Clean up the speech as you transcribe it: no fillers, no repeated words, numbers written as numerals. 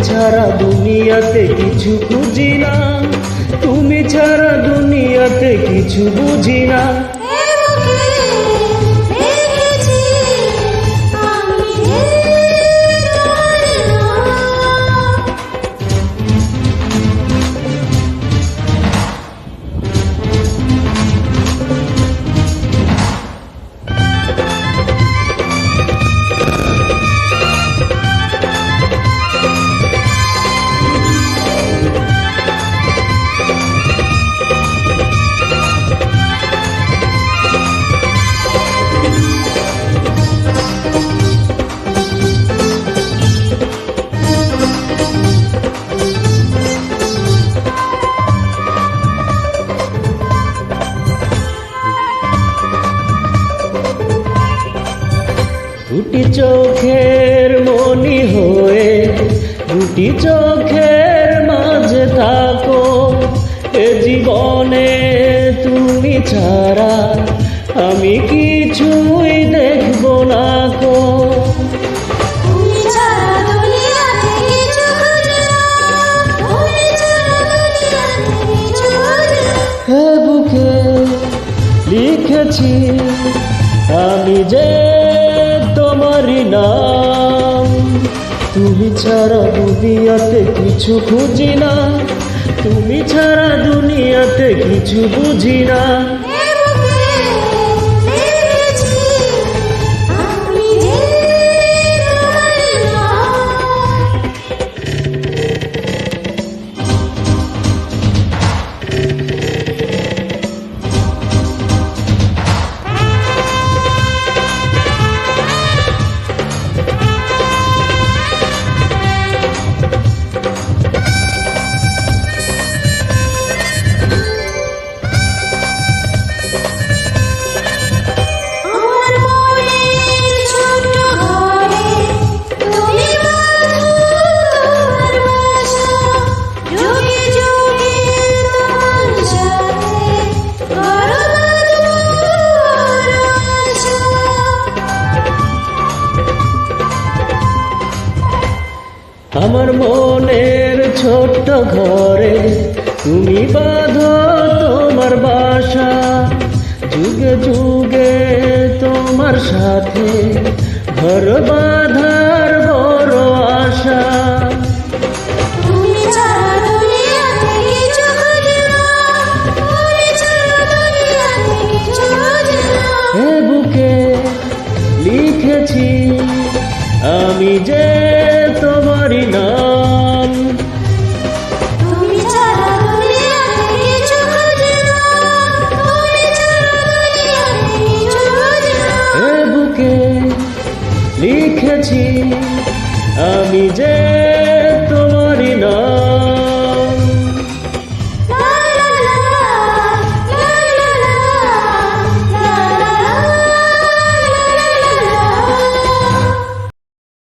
ছাড়া দুনিয়াতে কিছু খুঁজি না, তুমি ছাড়া দুনিয়াতে কিছু বুঝি না। দুটি চোখের মনি হয়ে দুটি চোখের মাঝে থাকো, এ জীবনে তুমি ছাড়া আমি কিছুই দেখবো না কো। হে বুকে লিখেছি আমি যে তোমারই নাম, তুমি ছাড়া দুনিয়াতে কিছু খুঁজি না, তুমি ছাড়া দুনিয়াতে কিছু বুঝি না। আমার মনের ছোট্ট ঘরে তুমি বাঁধো তোমার বাসা, যুগে যুগে তোমার সাথে ঘর বাঁধার বড় আশা। হে বুকে লিখেছি আমি যে তোমারই নাম, হে বুকে লিখেছি আমি যে